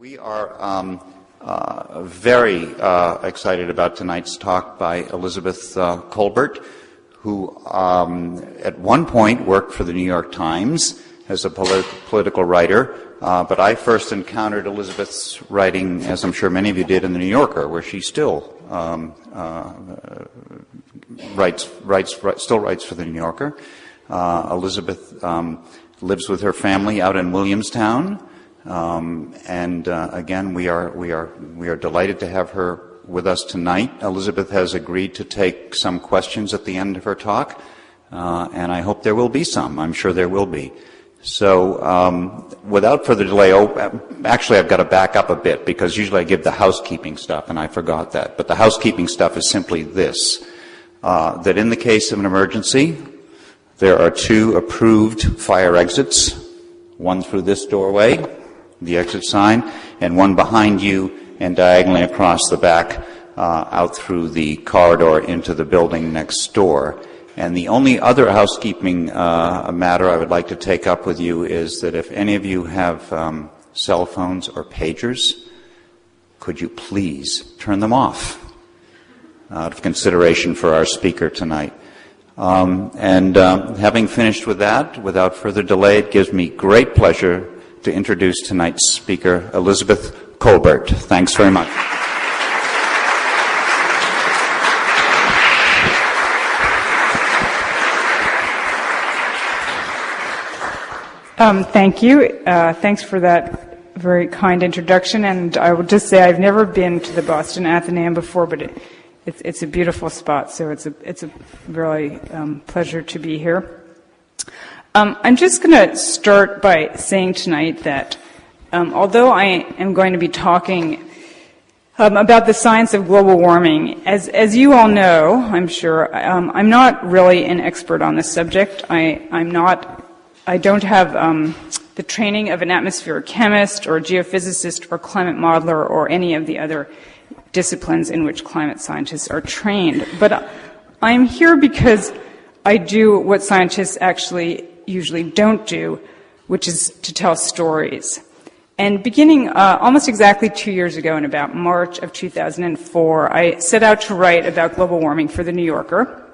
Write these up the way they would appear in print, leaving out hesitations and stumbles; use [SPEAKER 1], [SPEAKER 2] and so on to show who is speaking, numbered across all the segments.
[SPEAKER 1] We are very excited about tonight's talk by Elizabeth Kolbert, who at one point worked for the New York Times as a political writer, but I first encountered Elizabeth's writing, as I'm sure many of you did, in the New Yorker, where she still writes for the New Yorker. Elizabeth lives with her family out in Williamstown. Again, we are delighted to have her with us tonight. Elizabeth has agreed to take some questions at the end of her talk, and I hope there will be some. I'm sure there will be. So, without further delay, actually I've got to back up a bit because usually I give the housekeeping stuff, and I forgot that. But the housekeeping stuff is simply this, that in the case of an emergency, there are 2 approved fire exits, one through this doorway, the exit sign, and one behind you and diagonally across the back out through the corridor into the building next door. And the only other housekeeping matter I would like to take up with you is that if any of you have cell phones or pagers, could you please turn them off out of consideration for our speaker tonight. Having finished with that, without further delay, it gives me great pleasure to introduce tonight's speaker, Elizabeth Kolbert. Thanks very much.
[SPEAKER 2] Thank you. Thanks for that very kind introduction. And I will just say I've never been to the Boston Athenaeum before, but it's a beautiful spot. So it's a really pleasure to be here. I'm just going to start by saying tonight that although I am going to be talking about the science of global warming, as you all know, I'm sure, I'm not really an expert on this subject. I don't have the training of an atmospheric chemist or geophysicist or climate modeler or any of the other disciplines in which climate scientists are trained. But I'm here because I do what scientists actually usually don't do, which is to tell stories. And beginning almost exactly 2 years ago, in about March of 2004, I set out to write about global warming for the New Yorker.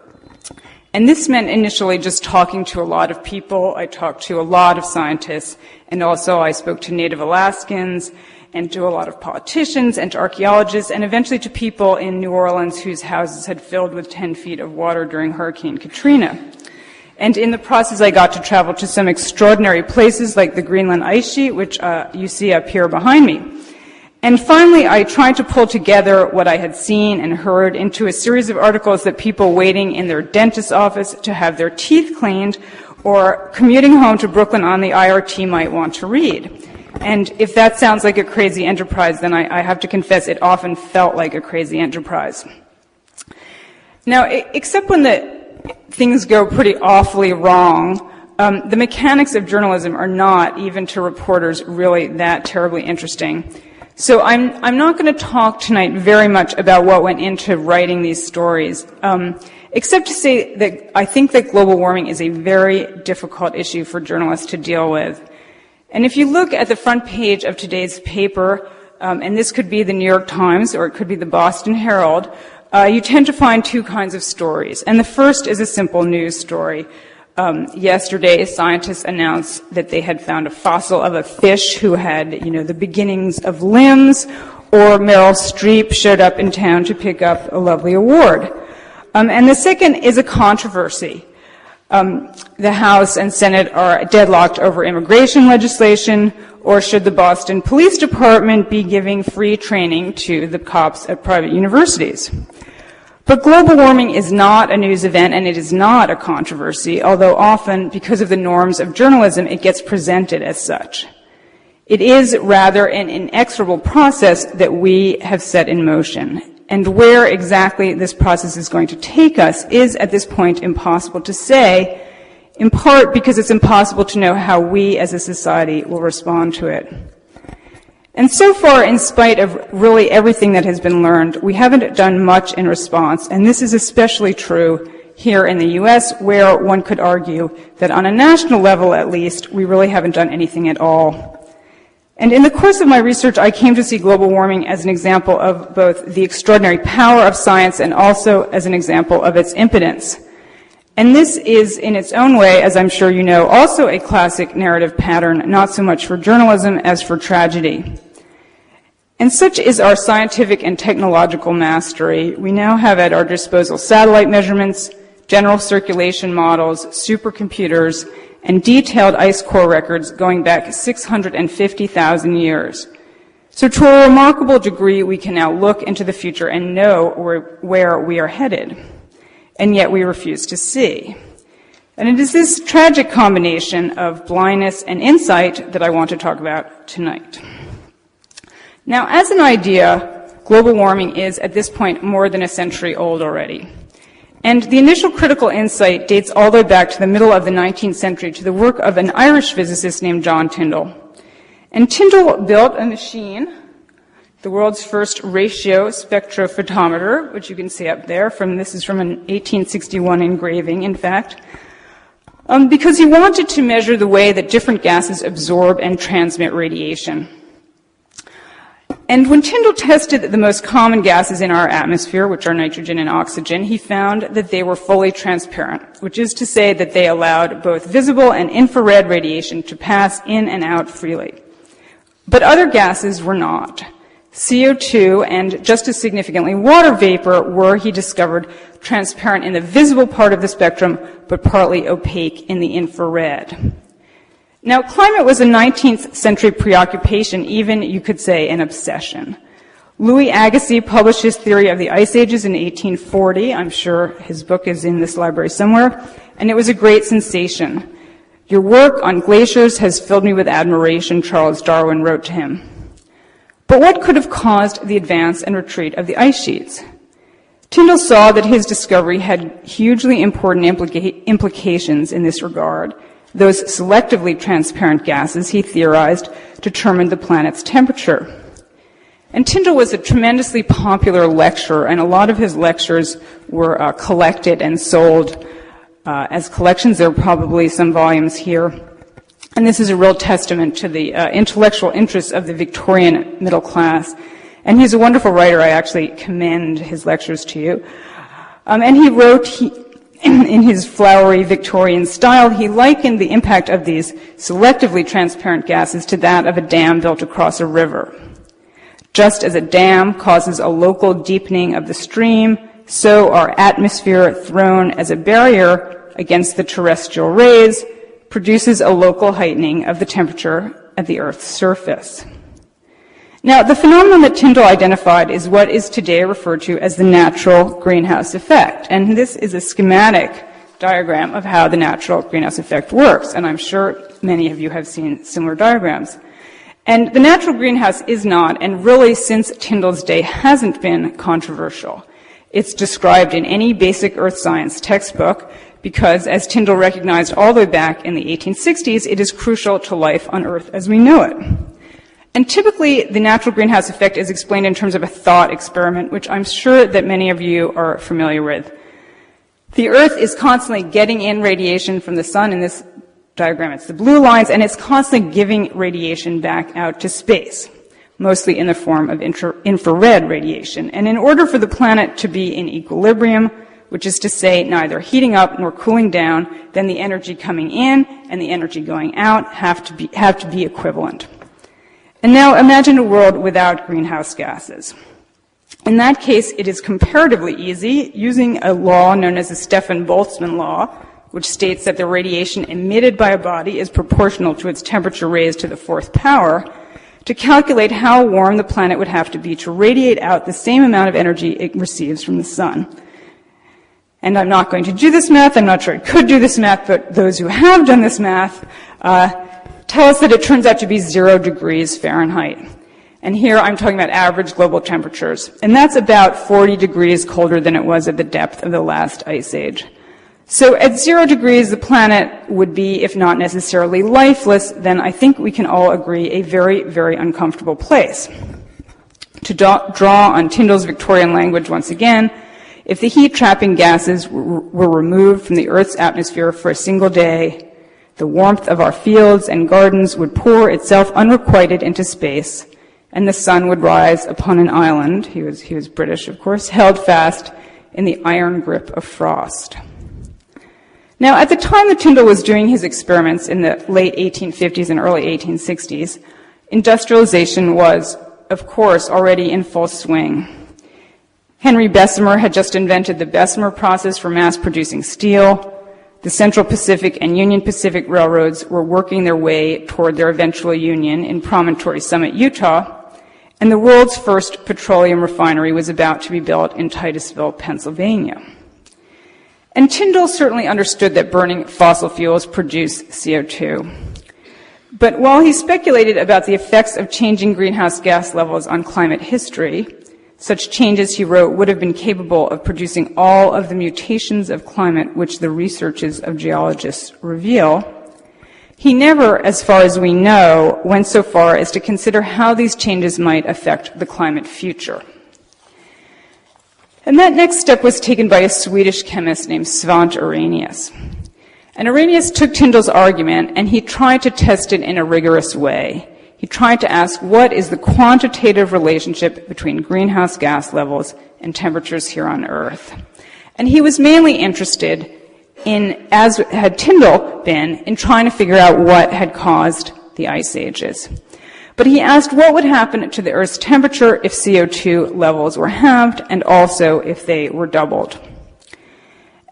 [SPEAKER 2] And this meant initially just talking to a lot of people. I talked to a lot of scientists, and also I spoke to Native Alaskans and to a lot of politicians and to archaeologists, and eventually to people in New Orleans whose houses had filled with 10 feet of water during Hurricane Katrina. And in the process, I got to travel to some extraordinary places like the Greenland ice sheet, which you see up here behind me. And finally, I tried to pull together what I had seen and heard into a series of articles that people waiting in their dentist's office to have their teeth cleaned or commuting home to Brooklyn on the IRT might want to read. And if that sounds like a crazy enterprise, then I have to confess it often felt like a crazy enterprise. Now, except when things go pretty awfully wrong, the mechanics of journalism are not, even to reporters, really that terribly interesting. So I'm not going to talk tonight very much about what went into writing these stories, except to say that I think that global warming is a very difficult issue for journalists to deal with. And if you look at the front page of today's paper, and this could be the New York Times or it could be the Boston Herald, you tend to find 2 kinds of stories. And the first is a simple news story. Yesterday, scientists announced that they had found a fossil of a fish who had, the beginnings of limbs, or Meryl Streep showed up in town to pick up a lovely award. And the second is a controversy. The House and Senate are deadlocked over immigration legislation, or should the Boston Police Department be giving free training to the cops at private universities? But global warming is not a news event, and it is not a controversy, although often, because of the norms of journalism, it gets presented as such. It is rather an inexorable process that we have set in motion. And where exactly this process is going to take us is, at this point, impossible to say, in part because it's impossible to know how we as a society will respond to it. And so far, in spite of really everything that has been learned, we haven't done much in response, and this is especially true here in the U.S., where one could argue that on a national level, at least, we really haven't done anything at all. And in the course of my research, I came to see global warming as an example of both the extraordinary power of science and also as an example of its impotence. And this is, in its own way, as I'm sure you know, also a classic narrative pattern, not so much for journalism as for tragedy. And such is our scientific and technological mastery. We now have at our disposal satellite measurements, general circulation models, supercomputers, and detailed ice core records going back 650,000 years. So to a remarkable degree, we can now look into the future and know where we are headed. And yet we refuse to see. And it is this tragic combination of blindness and insight that I want to talk about tonight. Now, as an idea, global warming is, at this point, more than a century old already. And the initial critical insight dates all the way back to the middle of the 19th century to the work of an Irish physicist named John Tyndall. And Tyndall built a machine, the world's first ratio spectrophotometer, which you can see up there. This is from an 1861 engraving, in fact, because he wanted to measure the way that different gases absorb and transmit radiation. And when Tyndall tested the most common gases in our atmosphere, which are nitrogen and oxygen, he found that they were fully transparent, which is to say that they allowed both visible and infrared radiation to pass in and out freely. But other gases were not. CO2 and, just as significantly, water vapor were, he discovered, transparent in the visible part of the spectrum, but partly opaque in the infrared. Now, climate was a 19th century preoccupation, even, you could say, an obsession. Louis Agassiz published his theory of the ice ages in 1840. I'm sure his book is in this library somewhere. And it was a great sensation. "Your work on glaciers has filled me with admiration," Charles Darwin wrote to him. But what could have caused the advance and retreat of the ice sheets? Tyndall saw that his discovery had hugely important implications in this regard. Those selectively transparent gases, he theorized, determined the planet's temperature. And Tyndall was a tremendously popular lecturer, and a lot of his lectures were collected and sold as collections. There are probably some volumes here. And this is a real testament to the intellectual interests of the Victorian middle class. And he's a wonderful writer. I actually commend his lectures to you. And he wrote, in his flowery Victorian style, he likened the impact of these selectively transparent gases to that of a dam built across a river. Just as a dam causes a local deepening of the stream, so our atmosphere, thrown as a barrier against the terrestrial rays, produces a local heightening of the temperature at the Earth's surface. Now, the phenomenon that Tyndall identified is what is today referred to as the natural greenhouse effect. And this is a schematic diagram of how the natural greenhouse effect works. And I'm sure many of you have seen similar diagrams. And the natural greenhouse is not, and really since Tyndall's day hasn't been, controversial. It's described in any basic earth science textbook because, as Tyndall recognized all the way back in the 1860s, it is crucial to life on Earth as we know it. And typically, the natural greenhouse effect is explained in terms of a thought experiment, which I'm sure that many of you are familiar with. The Earth is constantly getting in radiation from the sun. In this diagram, it's the blue lines, and it's constantly giving radiation back out to space, mostly in the form of infrared radiation. And in order for the planet to be in equilibrium, which is to say neither heating up nor cooling down, then the energy coming in and the energy going out have to be equivalent. And now imagine a world without greenhouse gases. In that case, it is comparatively easy, using a law known as the Stefan-Boltzmann law, which states that the radiation emitted by a body is proportional to its temperature raised to the fourth power, to calculate how warm the planet would have to be to radiate out the same amount of energy it receives from the sun. And I'm not going to do this math. I'm not sure I could do this math, but those who have done this math tell us that it turns out to be 0 degrees Fahrenheit. And here I'm talking about average global temperatures. And that's about 40 degrees colder than it was at the depth of the last ice age. So at 0 degrees, the planet would be, if not necessarily lifeless, then I think we can all agree a very, very uncomfortable place. To draw on Tyndall's Victorian language once again, if the heat-trapping gases were removed from the Earth's atmosphere for a single day, The warmth of our fields and gardens would pour itself unrequited into space, and the sun would rise upon an island, he was British, of course, held fast in the iron grip of frost. Now, at the time that Tyndall was doing his experiments in the late 1850s and early 1860s, industrialization was, of course, already in full swing. Henry Bessemer had just invented the Bessemer process for mass-producing steel. The Central Pacific and Union Pacific railroads were working their way toward their eventual union in Promontory Summit, Utah, and the world's first petroleum refinery was about to be built in Titusville, Pennsylvania. And Tyndall certainly understood that burning fossil fuels produce CO2. But while he speculated about the effects of changing greenhouse gas levels on climate history, such changes, he wrote, would have been capable of producing all of the mutations of climate which the researches of geologists reveal. He never, as far as we know, went so far as to consider how these changes might affect the climate future. And that next step was taken by a Swedish chemist named Svante Arrhenius. And Arrhenius took Tyndall's argument and he tried to test it in a rigorous way. He tried to ask, what is the quantitative relationship between greenhouse gas levels and temperatures here on Earth? And he was mainly interested in, as had Tyndall been, in trying to figure out what had caused the ice ages. But he asked what would happen to the Earth's temperature if CO2 levels were halved and also if they were doubled.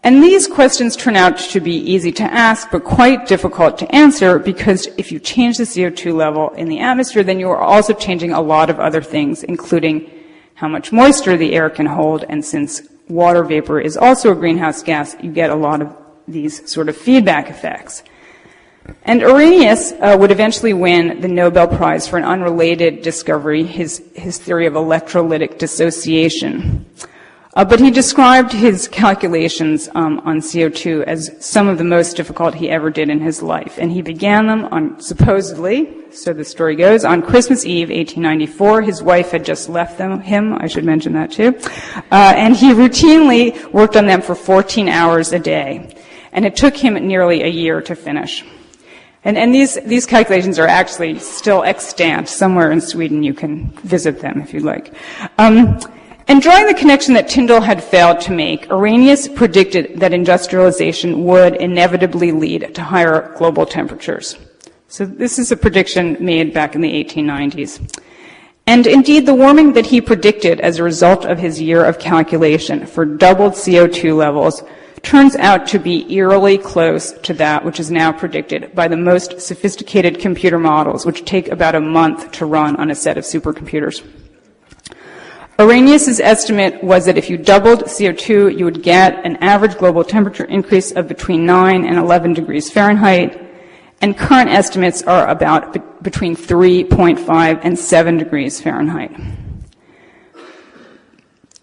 [SPEAKER 2] And these questions turn out to be easy to ask, but quite difficult to answer, because if you change the CO2 level in the atmosphere, then you are also changing a lot of other things, including how much moisture the air can hold. And since water vapor is also a greenhouse gas, you get a lot of these sort of feedback effects. And Arrhenius would eventually win the Nobel Prize for an unrelated discovery, his theory of electrolytic dissociation. But he described his calculations on CO2 as some of the most difficult he ever did in his life. And he began them on, supposedly, so the story goes, on Christmas Eve, 1894. His wife had just left him, I should mention that too. And he routinely worked on them for 14 hours a day. And it took him nearly a year to finish. And these calculations are actually still extant. Somewhere in Sweden you can visit them if you'd like. And drawing the connection that Tyndall had failed to make, Arrhenius predicted that industrialization would inevitably lead to higher global temperatures. So this is a prediction made back in the 1890s. And indeed, the warming that he predicted as a result of his year of calculation for doubled CO2 levels turns out to be eerily close to that which is now predicted by the most sophisticated computer models, which take about a month to run on a set of supercomputers. Arrhenius' estimate was that if you doubled CO2, you would get an average global temperature increase of between 9 and 11 degrees Fahrenheit, and current estimates are about between 3.5 and 7 degrees Fahrenheit.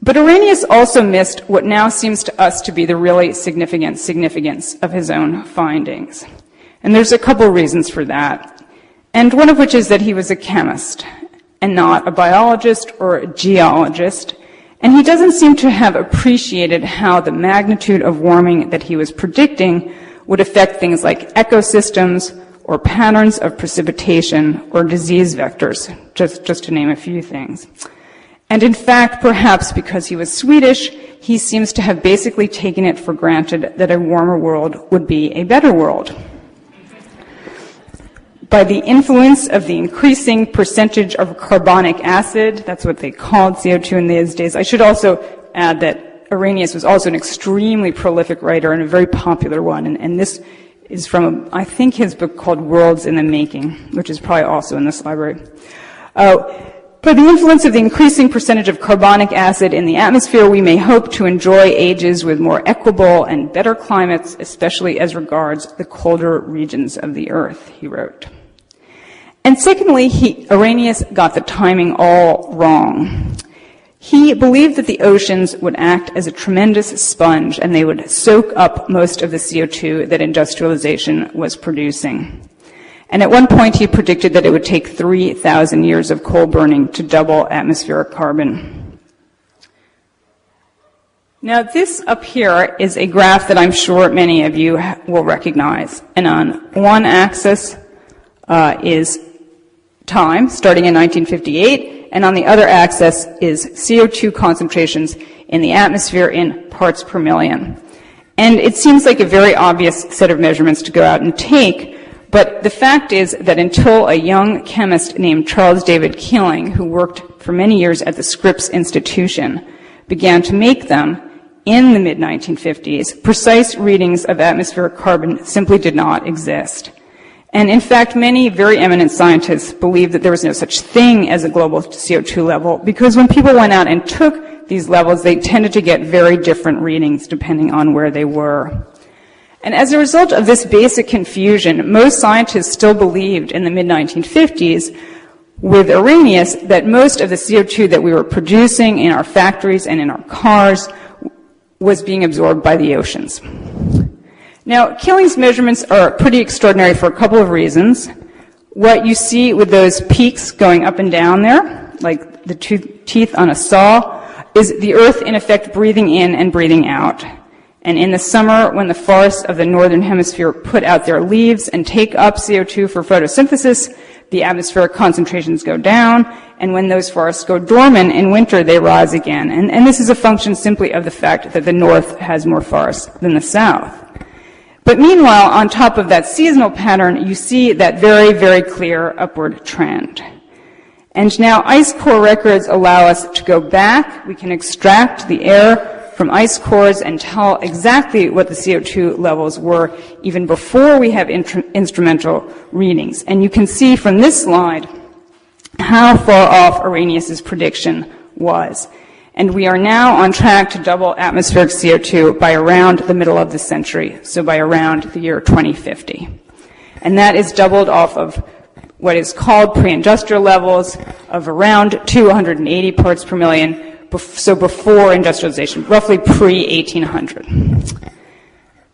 [SPEAKER 2] But Arrhenius also missed what now seems to us to be the really significant significance of his own findings. And there's a couple reasons for that, and one of which is that he was a chemist and not a biologist or a geologist, and he doesn't seem to have appreciated how the magnitude of warming that he was predicting would affect things like ecosystems or patterns of precipitation or disease vectors, just to name a few things. And in fact, perhaps because he was Swedish, he seems to have basically taken it for granted that a warmer world would be a better world. By the influence of the increasing percentage of carbonic acid, that's what they called CO2 in these days. I should also add that Arrhenius was also an extremely prolific writer and a very popular one, and this is from, I think, his book called Worlds in the Making, which is probably also in this library. By the influence of the increasing percentage of carbonic acid in the atmosphere, we may hope to enjoy ages with more equable and better climates, especially as regards the colder regions of the Earth, he wrote. And secondly, Arrhenius got the timing all wrong. He believed that the oceans would act as a tremendous sponge and they would soak up most of the CO2 that industrialization was producing. And at one point he predicted that it would take 3,000 years of coal burning to double atmospheric carbon. Now, this up here is a graph that I'm sure many of you will recognize. And on one axis is time, starting in 1958, and on the other axis is CO2 concentrations in the atmosphere in parts per million. And it seems like a very obvious set of measurements to go out and take, but the fact is that until a young chemist named Charles David Keeling, who worked for many years at the Scripps Institution, began to make them in the mid-1950s, precise readings of atmospheric carbon simply did not exist. And in fact, many very eminent scientists believed that there was no such thing as a global CO2 level, because when people went out and took these levels, they tended to get very different readings depending on where they were. And as a result of this basic confusion, most scientists still believed in the mid-1950s with Arrhenius that most of the CO2 that we were producing in our factories and in our cars was being absorbed by the oceans. Now, Keeling's measurements are pretty extraordinary for a couple of reasons. What you see with those peaks going up and down there, like the teeth on a saw, is the Earth in effect breathing in and breathing out. And in the summer, when the forests of the northern hemisphere put out their leaves and take up CO2 for photosynthesis, the atmospheric concentrations go down, and when those forests go dormant in winter, they rise again. And this is a function simply of the fact that the north has more forests than the south. But meanwhile, on top of that seasonal pattern, you see that very, very clear upward trend. And now ice core records allow us to go back. We can extract the air from ice cores and tell exactly what the CO2 levels were even before we have instrumental readings. And you can see from this slide how far off Arrhenius's prediction was. And we are now on track to double atmospheric CO2 by around the middle of the century, so by around the year 2050. And that is doubled off of what is called pre-industrial levels of around 280 parts per million, so before industrialization, roughly pre-1800.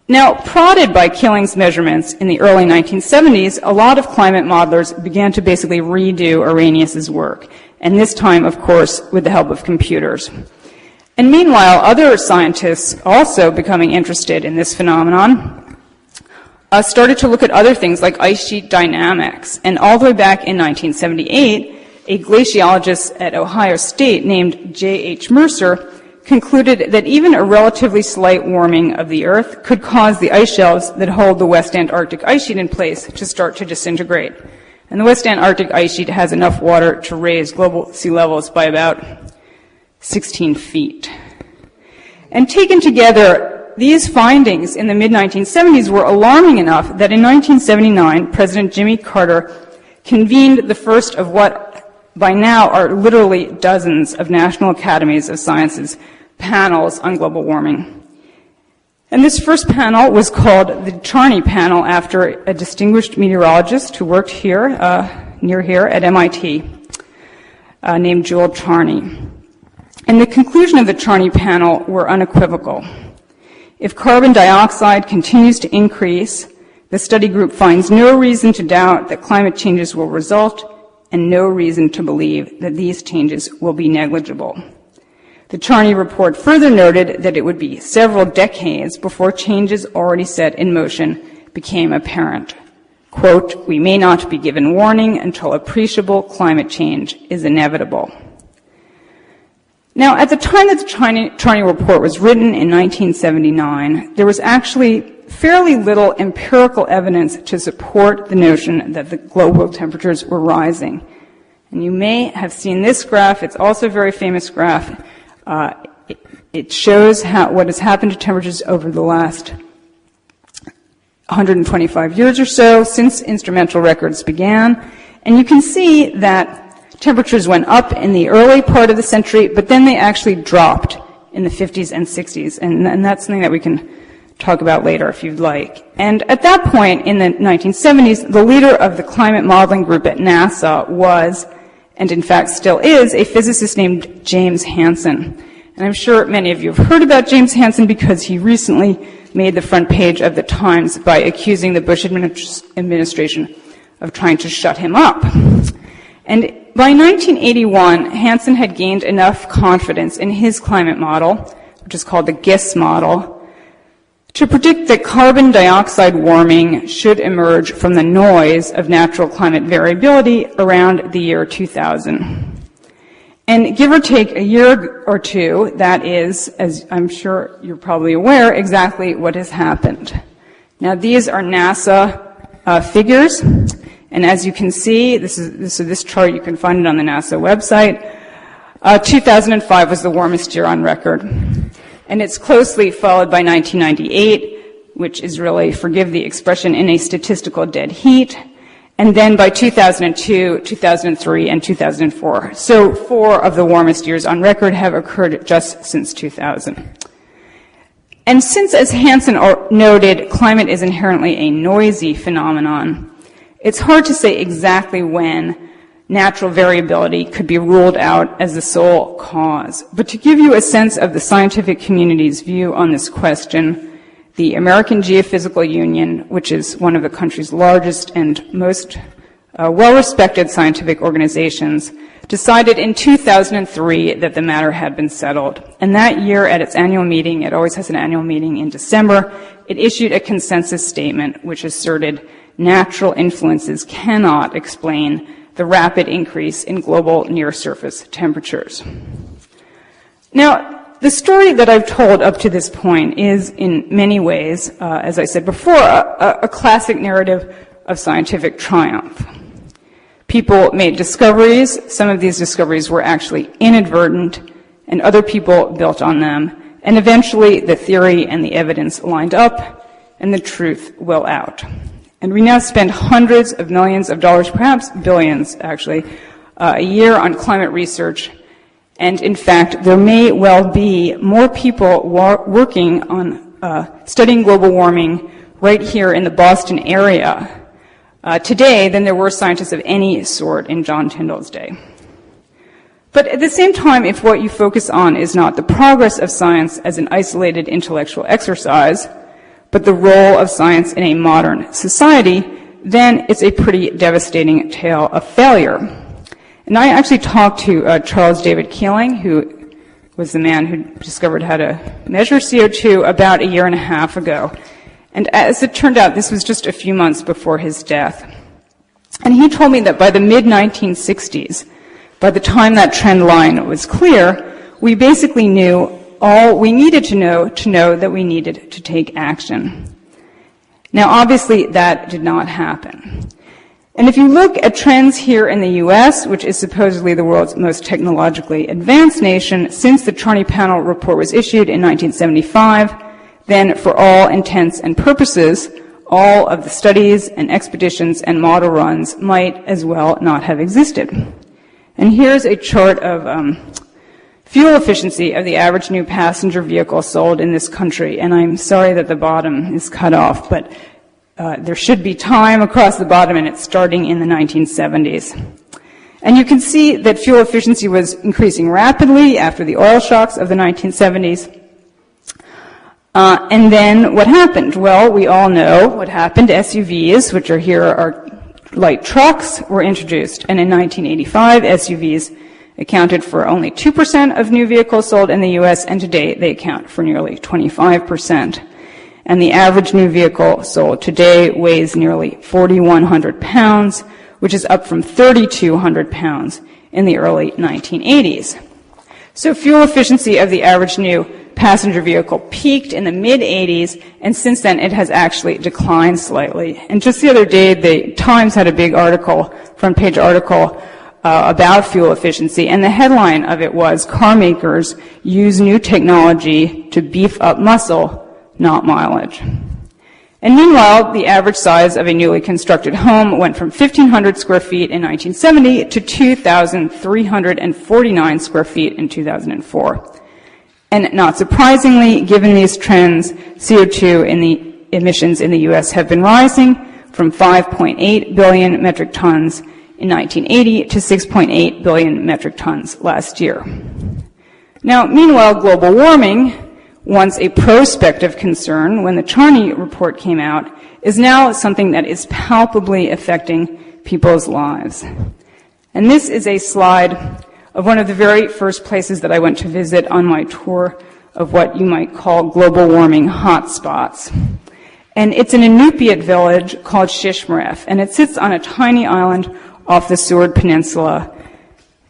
[SPEAKER 2] Now, prodded by Keeling's measurements in the early 1970s, a lot of climate modelers began to basically redo Arrhenius's work, and this time, of course, with the help of computers. And meanwhile, other scientists, also becoming interested in this phenomenon, started to look at other things like ice sheet dynamics. And all the way back in 1978, a glaciologist at Ohio State named J.H. Mercer concluded that even a relatively slight warming of the Earth could cause the ice shelves that hold the West Antarctic ice sheet in place to start to disintegrate. And the West Antarctic ice sheet has enough water to raise global sea levels by about 16 feet. And taken together, these findings in the mid-1970s were alarming enough that in 1979, President Jimmy Carter convened the first of what by now are literally dozens of National Academies of Sciences panels on global warming. And this first panel was called the Charney Panel after a distinguished meteorologist who worked here, near here at MIT, named Joel Charney. And the conclusion of the Charney Panel were unequivocal. If carbon dioxide continues to increase, the study group finds no reason to doubt that climate changes will result and no reason to believe that these changes will be negligible. The Charney report further noted that it would be several decades before changes already set in motion became apparent. Quote, "We may not be given warning until appreciable climate change is inevitable." Now, at the time that the Charney report was written in 1979, there was actually fairly little empirical evidence to support the notion that the global temperatures were rising. And you may have seen this graph. It's also a very famous graph. It shows what has happened to temperatures over the last 125 years or so since instrumental records began. And you can see that temperatures went up in the early part of the century, but then they actually dropped in the 50s and 60s. And that's something that we can talk about later if you'd like. And at that point in the 1970s, the leader of the climate modeling group at NASA was, and in fact still is, a physicist named James Hansen. And I'm sure many of you have heard about James Hansen because he recently made the front page of the Times by accusing the Bush administration of trying to shut him up. And by 1981, Hansen had gained enough confidence in his climate model, which is called the GISS model, to predict that carbon dioxide warming should emerge from the noise of natural climate variability around the year 2000. And give or take a year or two, that is, as I'm sure you're probably aware, exactly what has happened. Now, these are NASA figures, and as you can see, this chart, you can find it on the NASA website. 2005 was the warmest year on record. And it's closely followed by 1998, which is really, forgive the expression, in a statistical dead heat. And then by 2002, 2003, and 2004. So 4 of the warmest years on record have occurred just since 2000. And since, as Hansen noted, climate is inherently a noisy phenomenon, it's hard to say exactly when natural variability could be ruled out as the sole cause. But to give you a sense of the scientific community's view on this question, the American Geophysical Union, which is one of the country's largest and most well-respected scientific organizations, decided in 2003 that the matter had been settled. And that year at its annual meeting, it always has an annual meeting in December, it issued a consensus statement which asserted natural influences cannot explain the rapid increase in global near-surface temperatures. Now, the story that I've told up to this point is, in many ways, as I said before, a classic narrative of scientific triumph. People made discoveries. Some of these discoveries were actually inadvertent, and other people built on them. And eventually, the theory and the evidence lined up, and the truth will out. And we now spend hundreds of millions of dollars, perhaps billions, actually, a year on climate research. And in fact, there may well be more people working on studying global warming right here in the Boston area today than there were scientists of any sort in John Tyndall's day. But at the same time, if what you focus on is not the progress of science as an isolated intellectual exercise, but the role of science in a modern society, then it's a pretty devastating tale of failure. And I actually talked to Charles David Keeling, who was the man who discovered how to measure CO2 about a year and a half ago. And as it turned out, this was just a few months before his death. And he told me that by the mid-1960s, by the time that trend line was clear, we basically knew all we needed to know that we needed to take action. Now, obviously, that did not happen. And if you look at trends here in the U.S., which is supposedly the world's most technologically advanced nation, since the Charney Panel report was issued in 1975, then for all intents and purposes, all of the studies and expeditions and model runs might as well not have existed. And here's a chart of fuel efficiency of the average new passenger vehicle sold in this country. And I'm sorry that the bottom is cut off, but there should be time across the bottom, and it's starting in the 1970s. And you can see that fuel efficiency was increasing rapidly after the oil shocks of the 1970s. And then what happened? Well, we all know what happened. SUVs, which are here are light trucks, were introduced. And in 1985, SUVs accounted for only 2% of new vehicles sold in the U.S., and today they account for nearly 25%. And the average new vehicle sold today weighs nearly 4,100 pounds, which is up from 3,200 pounds in the early 1980s. So fuel efficiency of the average new passenger vehicle peaked in the mid-80s, and since then it has actually declined slightly. And just the other day, the Times had a big article, front-page article, about fuel efficiency, and the headline of it was, "Car makers use new technology to beef up muscle, not mileage." And meanwhile, the average size of a newly constructed home went from 1,500 square feet in 1970 to 2,349 square feet in 2004. And not surprisingly, given these trends, CO2 in the emissions in the U.S. have been rising from 5.8 billion metric tons in 1980 to 6.8 billion metric tons last year. Now, meanwhile, global warming, once a prospective concern when the Charney report came out, is now something that is palpably affecting people's lives. And this is a slide of one of the very first places that I went to visit on my tour of what you might call global warming hotspots. And it's an Inupiat village called Shishmaref, and it sits on a tiny island off the Seward Peninsula.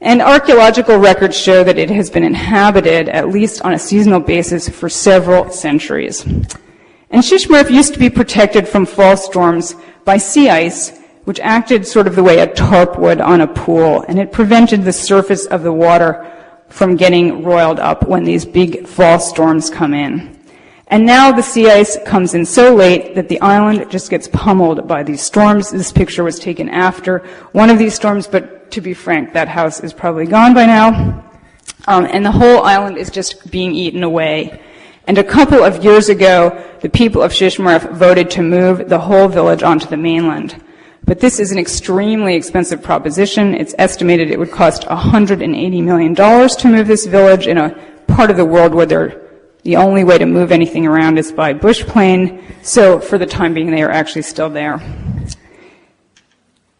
[SPEAKER 2] And archaeological records show that it has been inhabited, at least on a seasonal basis, for several centuries. And Shishmaref used to be protected from fall storms by sea ice, which acted sort of the way a tarp would on a pool, and it prevented the surface of the water from getting roiled up when these big fall storms come in. And now the sea ice comes in so late that the island just gets pummeled by these storms. This picture was taken after one of these storms, but to be frank, that house is probably gone by now. And the whole island is just being eaten away. And a couple of years ago, the people of Shishmaref voted to move the whole village onto the mainland. But this is an extremely expensive proposition. It's estimated it would cost $180 million to move this village in a part of the world where the only way to move anything around is by bush plane. So for the time being, they are actually still there.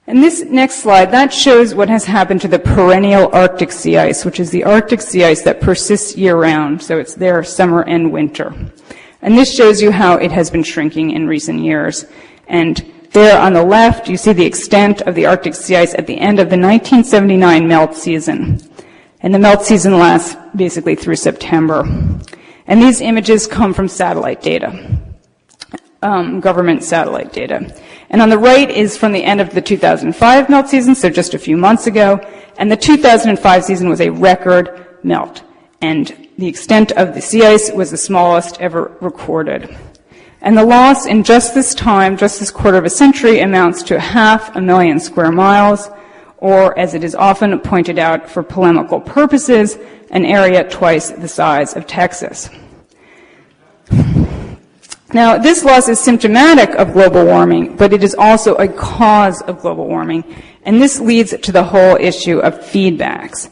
[SPEAKER 2] And this next slide, that shows what has happened to the perennial Arctic sea ice, which is the Arctic sea ice that persists year-round. So it's there summer and winter. And this shows you how it has been shrinking in recent years. And there on the left, you see the extent of the Arctic sea ice at the end of the 1979 melt season. And the melt season lasts basically through September. And these images come from satellite data, government satellite data. And on the right is from the end of the 2005 melt season, so just a few months ago. And the 2005 season was a record melt. And the extent of the sea ice was the smallest ever recorded. And the loss in just this time, just this quarter of a century, amounts to 500,000 square miles, or as it is often pointed out for polemical purposes, an area twice the size of Texas. Now, this loss is symptomatic of global warming, but it is also a cause of global warming, and this leads to the whole issue of feedbacks.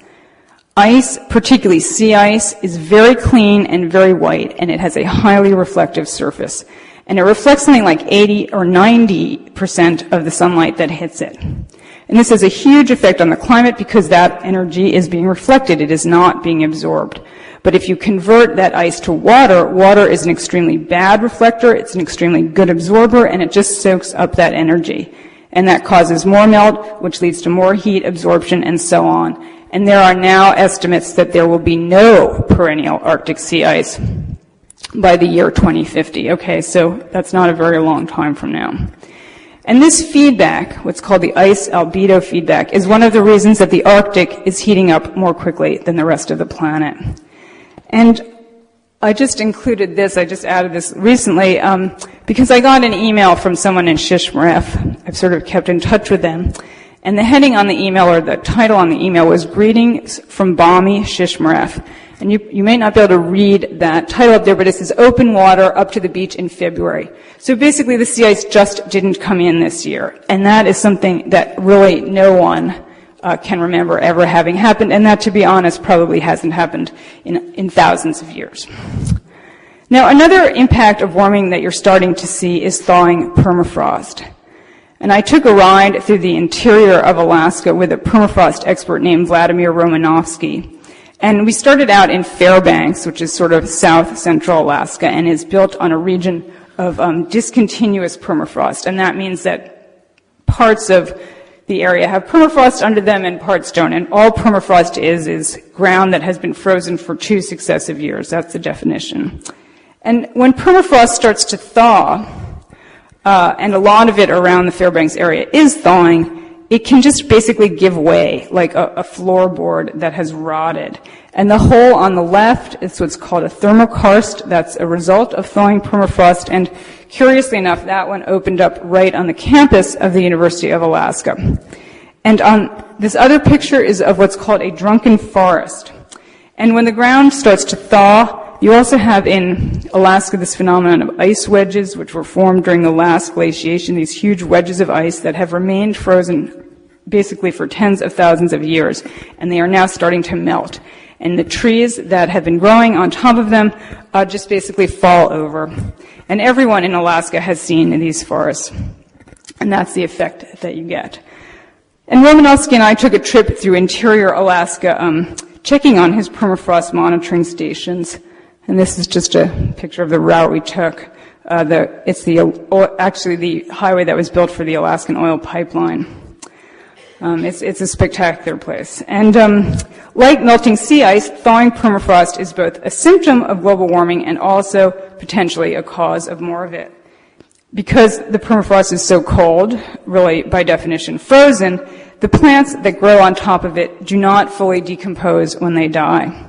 [SPEAKER 2] Ice, particularly sea ice, is very clean and very white, and it has a highly reflective surface. And it reflects something like 80 or 90% of the sunlight that hits it. And this has a huge effect on the climate because that energy is being reflected. It is not being absorbed. But if you convert that ice to water, water is an extremely bad reflector, it's an extremely good absorber, and it just soaks up that energy. And that causes more melt, which leads to more heat absorption, and so on. And there are now estimates that there will be no perennial Arctic sea ice by the year 2050. Okay, so that's not a very long time from now. And this feedback, what's called the ice albedo feedback, is one of the reasons that the Arctic is heating up more quickly than the rest of the planet. And I just included this, I just added this recently, because I got an email from someone in Shishmaref. I've sort of kept in touch with them. And the heading on the email, or the title on the email, was Greetings from Balmy Shishmaref. And you may not be able to read that title up there, but it says open water up to the beach in February. So basically the sea ice just didn't come in this year. And that is something that really no one can remember ever having happened. And that, to be honest, probably hasn't happened in thousands of years. Now, another impact of warming that you're starting to see is thawing permafrost. And I took a ride through the interior of Alaska with a permafrost expert named Vladimir Romanovsky. And we started out in Fairbanks, which is sort of south-central Alaska, and is built on a region of discontinuous permafrost. And that means that parts of the area have permafrost under them and parts don't. And all permafrost is ground that has been frozen for 2 successive years. That's the definition. And when permafrost starts to thaw, and a lot of it around the Fairbanks area is thawing, it can just basically give way, like a floorboard that has rotted. And the hole on the left is what's called a thermokarst. That's a result of thawing permafrost. And curiously enough, that one opened up right on the campus of the University of Alaska. And on this other picture is of what's called a drunken forest. And when the ground starts to thaw, you also have in Alaska this phenomenon of ice wedges, which were formed during the last glaciation, these huge wedges of ice that have remained frozen basically for tens of thousands of years, and they are now starting to melt. And the trees that have been growing on top of them just basically fall over. And everyone in Alaska has seen these forests, and that's the effect that you get. And Romanovsky and I took a trip through interior Alaska, checking on his permafrost monitoring stations. And this is just a picture of the route we took. It's actually the highway that was built for the Alaskan oil pipeline. It's a spectacular place. And like melting sea ice, thawing permafrost is both a symptom of global warming and also potentially a cause of more of it. Because the permafrost is so cold, really by definition frozen, the plants that grow on top of it do not fully decompose when they die.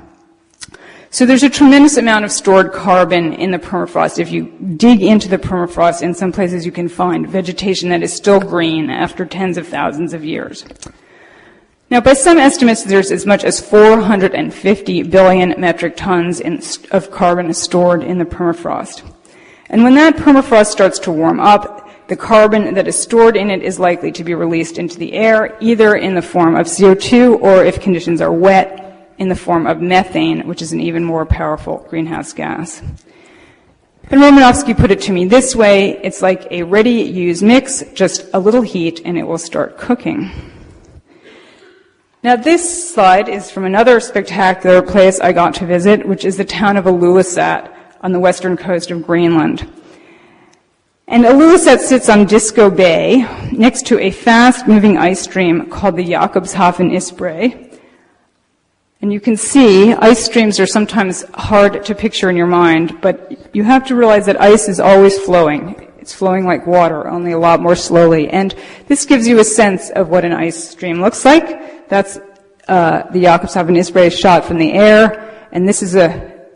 [SPEAKER 2] So there's a tremendous amount of stored carbon in the permafrost. If you dig into the permafrost, in some places you can find vegetation that is still green after tens of thousands of years. Now, by some estimates, there's as much as 450 billion metric tons of carbon stored in the permafrost. And when that permafrost starts to warm up, the carbon that is stored in it is likely to be released into the air, either in the form of CO2 or, if conditions are wet, in the form of methane, which is an even more powerful greenhouse gas. And Romanovsky put it to me this way: it's like a ready-use mix, just a little heat and it will start cooking. Now this slide is from another spectacular place I got to visit, which is the town of Ilulissat on the western coast of Greenland. And Ilulissat sits on Disco Bay next to a fast-moving ice stream called the Jakobshafen Isbrae. And you can see ice streams are sometimes hard to picture in your mind, but you have to realize that ice is always flowing. It's flowing like water, only a lot more slowly. And this gives you a sense of what an ice stream looks like. That's the Jakobshafen Isbrae shot from the air, and this is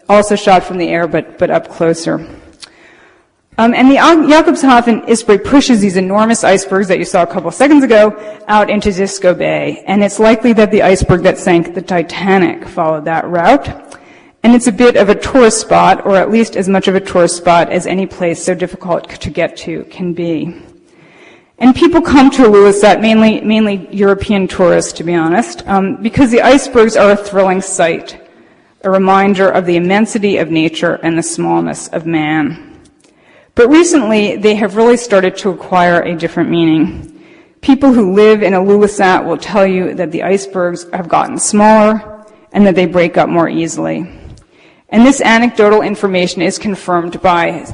[SPEAKER 2] also shot from the air, but up closer. And the Jakobshafen Isbrae pushes these enormous icebergs that you saw a couple seconds ago out into Disco Bay. And it's likely that the iceberg that sank the Titanic followed that route. And it's a bit of a tourist spot, or at least as much of a tourist spot as any place so difficult to get to can be. And people come to Ilulissat, mainly European tourists, to be honest, because the icebergs are a thrilling sight, a reminder of the immensity of nature and the smallness of man. But recently, they have really started to acquire a different meaning. People who live in Ilulissat will tell you that the icebergs have gotten smaller and that they break up more easily. And this anecdotal information is confirmed by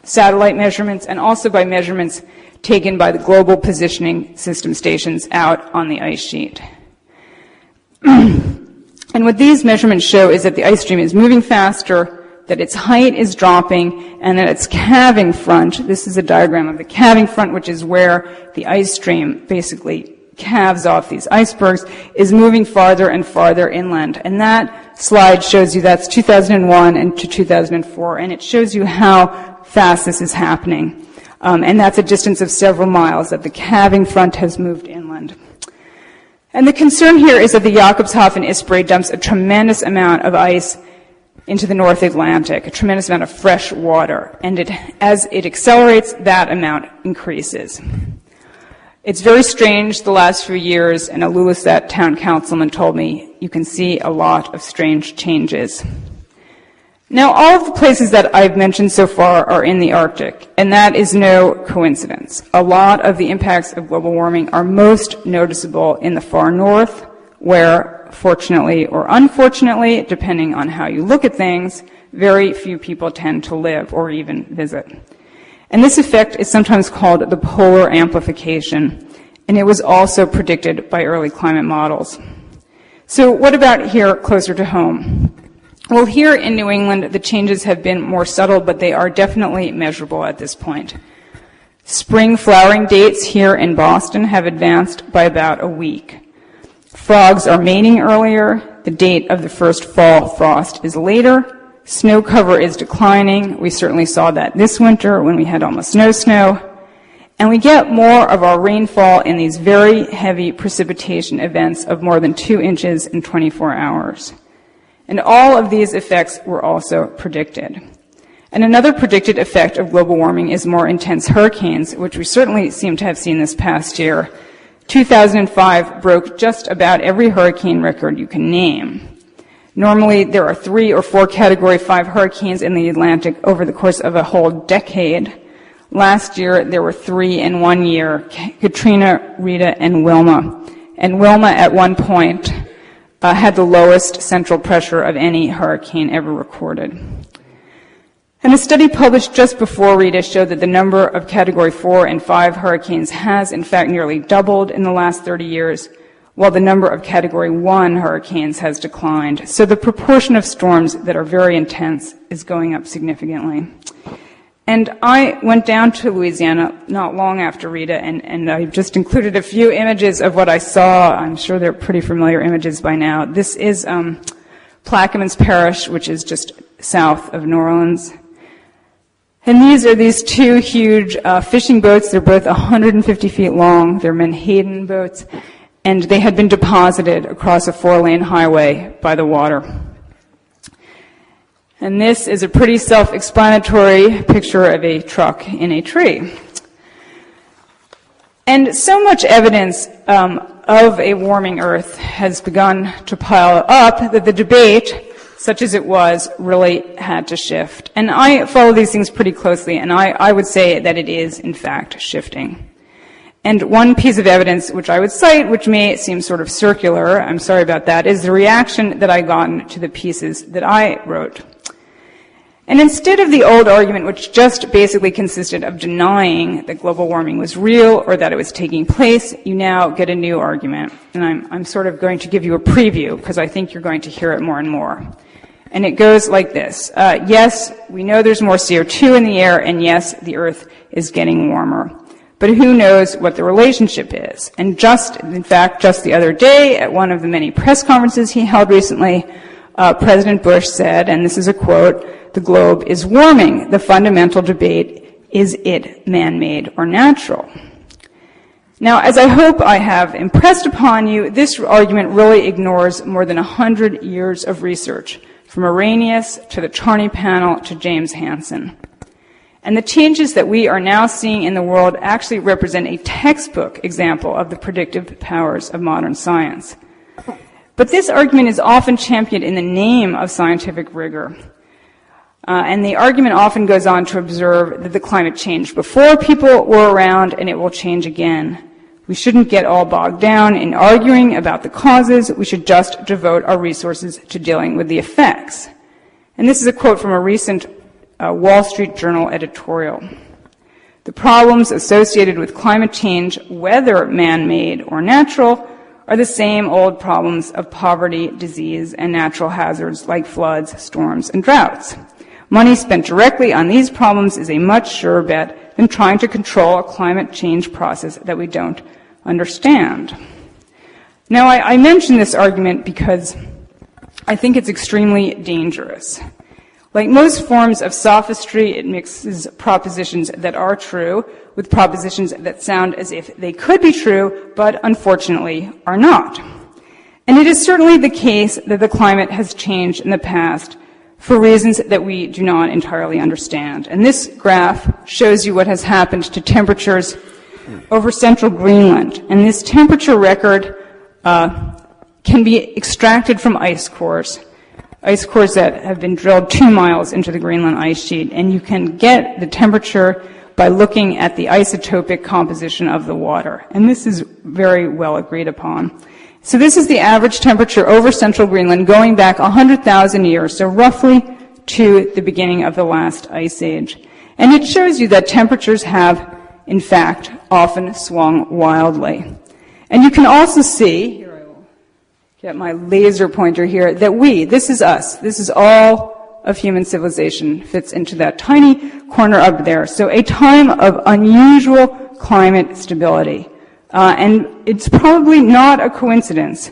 [SPEAKER 2] satellite measurements and also by measurements taken by the Global Positioning System stations out on the ice sheet. And what these measurements show is that the ice stream is moving faster, that its height is dropping, and that its calving front, this is a diagram of the calving front, which is where the ice stream basically calves off these icebergs, is moving farther and farther inland. And that slide shows you that's 2001 and to 2004, and it shows you how fast this is happening. And that's a distance of several miles that the calving front has moved inland. And the concern here is that the Jakobshafen Isbrae dumps a tremendous amount of ice into the North Atlantic, a tremendous amount of fresh water, and as it accelerates, that amount increases. It's very strange the last few years, and a Ilulissat town councilman told me you can see a lot of strange changes. Now, all of the places that I've mentioned so far are in the Arctic, and that is no coincidence. A lot of the impacts of global warming are most noticeable in the far north, where, fortunately or unfortunately, depending on how you look at things, very few people tend to live or even visit. And this effect is sometimes called the polar amplification, and it was also predicted by early climate models. So what about here closer to home? Well, here in New England, the changes have been more subtle, but they are definitely measurable at this point. Spring flowering dates here in Boston have advanced by about a week. Frogs are mating earlier. The date of the first fall frost is later. Snow cover is declining. We certainly saw that this winter when we had almost no snow. And we get more of our rainfall in these very heavy precipitation events of more than 2 inches in 24 hours. And all of these effects were also predicted. And another predicted effect of global warming is more intense hurricanes, which we certainly seem to have seen this past year. 2005 broke just about every hurricane record you can name. Normally, there are 3 or 4 Category 5 hurricanes in the Atlantic over the course of a whole decade. Last year, there were 3 in 1 year, Katrina, Rita, and Wilma. And Wilma, at one point, had the lowest central pressure of any hurricane ever recorded. And a study published just before Rita showed that the number of Category 4 and 5 hurricanes has, in fact, nearly doubled in the last 30 years, while the number of Category 1 hurricanes has declined. So the proportion of storms that are very intense is going up significantly. And I went down to Louisiana not long after Rita, and I just included a few images of what I saw. I'm sure they're pretty familiar images by now. This is Plaquemines Parish, which is just south of New Orleans. And these are these two huge fishing boats. They're both 150 feet long. They're Menhaden boats. And they had been deposited across a 4-lane highway by the water. And this is a pretty self-explanatory picture of a truck in a tree. And so much evidence of a warming Earth has begun to pile up that the debate, such as it was, really had to shift. And I follow these things pretty closely, and I would say that it is, in fact, shifting. And one piece of evidence which I would cite, which may seem sort of circular, I'm sorry about that, is the reaction that I got to the pieces that I wrote. And instead of the old argument, which just basically consisted of denying that global warming was real or that it was taking place, you now get a new argument. And I'm sort of going to give you a preview, because I think you're going to hear it more and more. And it goes like this. Yes, we know there's more CO2 in the air, and yes, the Earth is getting warmer. But who knows what the relationship is? And in fact, just the other day at one of the many press conferences he held recently, President Bush said, and this is a quote, "The globe is warming. The fundamental debate, is it man-made or natural?" Now, as I hope I have impressed upon you, this argument really ignores more than 100 years of research, from Arrhenius to the Charney panel to James Hansen. And the changes that we are now seeing in the world actually represent a textbook example of the predictive powers of modern science. But this argument is often championed in the name of scientific rigor. And the argument often goes on to observe that the climate changed before people were around, and it will change again. We shouldn't get all bogged down in arguing about the causes. We should just devote our resources to dealing with the effects. And this is a quote from a recent Wall Street Journal editorial. "The problems associated with climate change, whether man-made or natural, are the same old problems of poverty, disease, and natural hazards like floods, storms, and droughts. Money spent directly on these problems is a much surer bet than trying to control a climate change process that we don't understand." Now, I mention this argument because I think it's extremely dangerous. Like most forms of sophistry, it mixes propositions that are true with propositions that sound as if they could be true, but unfortunately are not. And it is certainly the case that the climate has changed in the past for reasons that we do not entirely understand. And this graph shows you what has happened to temperatures over central Greenland. And this temperature record can be extracted from ice cores that have been drilled 2 miles into the Greenland ice sheet. And you can get the temperature by looking at the isotopic composition of the water. And this is very well agreed upon. So this is the average temperature over central Greenland going back 100,000 years, so roughly to the beginning of the last ice age. And it shows you that temperatures have, in fact, often swung wildly. And you can also see, here I will get my laser pointer here, that this is us, this is all of human civilization, fits into that tiny corner up there. So a time of unusual climate stability. And it's probably not a coincidence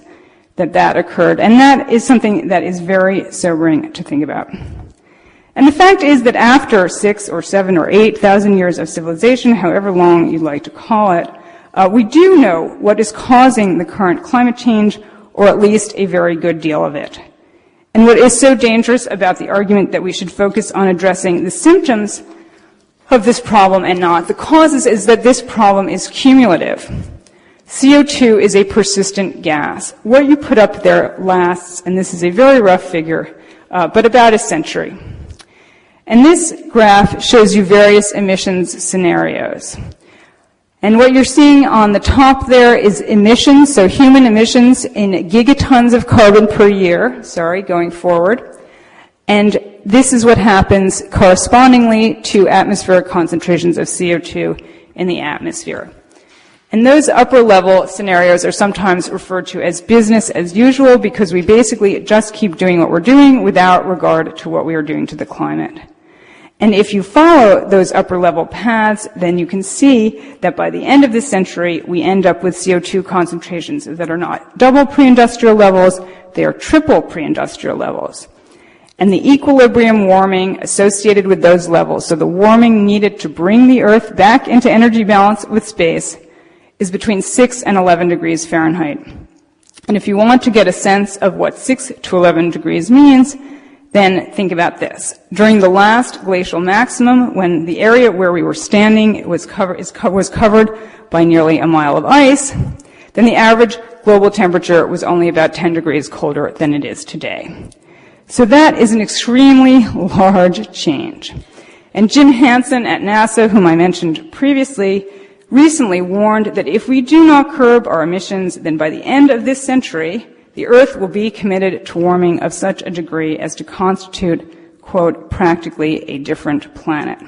[SPEAKER 2] that that occurred. And that is something that is very sobering to think about. And the fact is that after 6 or 7 or 8,000 years of civilization, however long you'd like to call it, we do know what is causing the current climate change, or at least a very good deal of it. And what is so dangerous about the argument that we should focus on addressing the symptoms of this problem and not the causes is that this problem is cumulative. CO2 is a persistent gas. What you put up there lasts, and this is a very rough figure, but about a century. And this graph shows you various emissions scenarios. And what you're seeing on the top there is emissions, so human emissions in gigatons of carbon per year, going forward. And this is what happens correspondingly to atmospheric concentrations of CO2 in the atmosphere. And those upper level scenarios are sometimes referred to as business as usual because we basically just keep doing what we're doing without regard to what we are doing to the climate. And if you follow those upper level paths, then you can see that by the end of this century, we end up with CO2 concentrations that are not double pre-industrial levels, they are triple pre-industrial levels. And the equilibrium warming associated with those levels, so the warming needed to bring the Earth back into energy balance with space, is between 6 and 11 degrees Fahrenheit. And if you want to get a sense of what 6 to 11 degrees means, then think about this. During the last glacial maximum, when the area where we were standing was covered by nearly a mile of ice, then the average global temperature was only about 10 degrees colder than it is today. So that is an extremely large change. And Jim Hansen at NASA, whom I mentioned previously, recently warned that if we do not curb our emissions, then by the end of this century, the Earth will be committed to warming of such a degree as to constitute, quote, practically a different planet.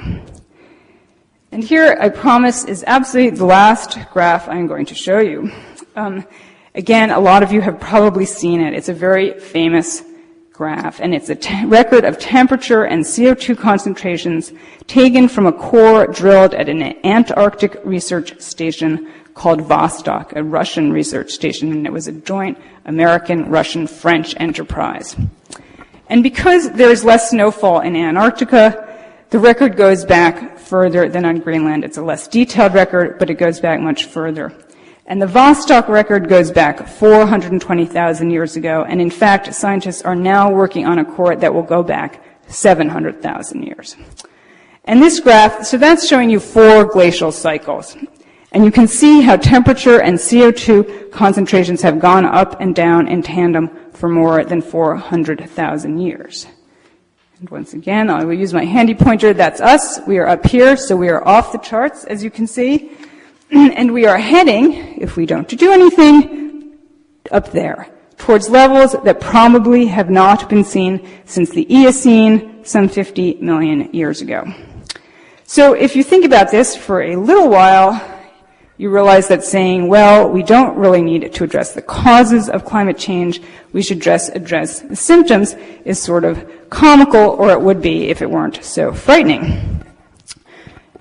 [SPEAKER 2] And here, I promise, is absolutely the last graph I'm going to show you. Again, a lot of you have probably seen it. It's a very famous graph, and it's a record of temperature and CO2 concentrations taken from a core drilled at an Antarctic research station called Vostok, a Russian research station, and it was a joint American-Russian-French enterprise. And because there is less snowfall in Antarctica, the record goes back further than on Greenland. It's a less detailed record, but it goes back much further. And the Vostok record goes back 420,000 years ago, and in fact, scientists are now working on a core that will go back 700,000 years. And this graph, so that's showing you 4 glacial cycles. And you can see how temperature and CO2 concentrations have gone up and down in tandem for more than 400,000 years. And once again, I will use my handy pointer. That's us. We are up here, so we are off the charts, as you can see. And we are heading, if we don't do anything, up there, towards levels that probably have not been seen since the Eocene some 50 million years ago. So if you think about this for a little while, you realize that saying, well, we don't really need to address the causes of climate change, we should just address the symptoms, is sort of comical, or it would be if it weren't so frightening.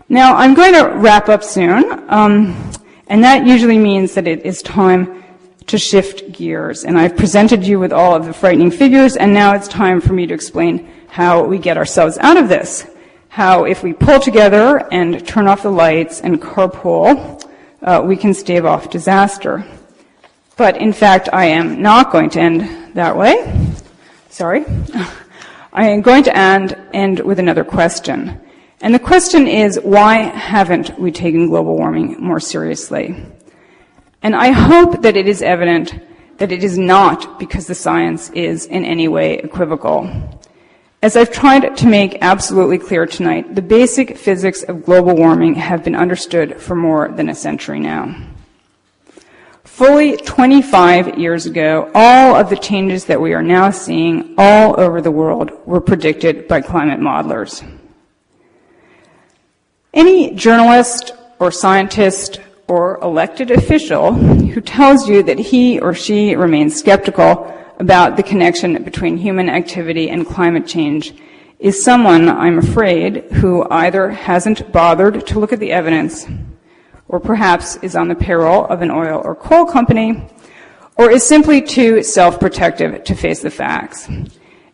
[SPEAKER 2] Now, I'm going to wrap up soon, and that usually means that it is time to shift gears. And I've presented you with all of the frightening figures, and now it's time for me to explain how we get ourselves out of this. How, if we pull together and turn off the lights and carpool, we can stave off disaster. But in fact, I am not going to end that way. Sorry. I am going to end with another question. And the question is, why haven't we taken global warming more seriously? And I hope that it is evident that it is not because the science is in any way equivocal. As I've tried to make absolutely clear tonight, the basic physics of global warming have been understood for more than a century now. Fully 25 years ago, all of the changes that we are now seeing all over the world were predicted by climate modelers. Any journalist or scientist or elected official who tells you that he or she remains skeptical about the connection between human activity and climate change is someone, I'm afraid, who either hasn't bothered to look at the evidence, or perhaps is on the payroll of an oil or coal company, or is simply too self-protective to face the facts.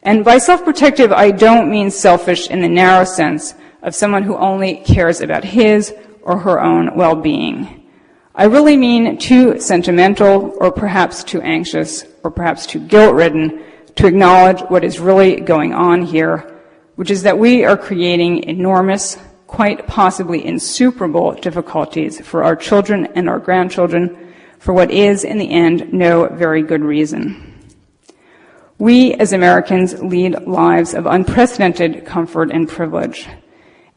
[SPEAKER 2] And by self-protective, I don't mean selfish in the narrow sense of someone who only cares about his or her own well-being. I really mean too sentimental, or perhaps too anxious, or perhaps too guilt-ridden to acknowledge what is really going on here, which is that we are creating enormous, quite possibly insuperable difficulties for our children and our grandchildren for what is, in the end, no very good reason. We, as Americans, lead lives of unprecedented comfort and privilege.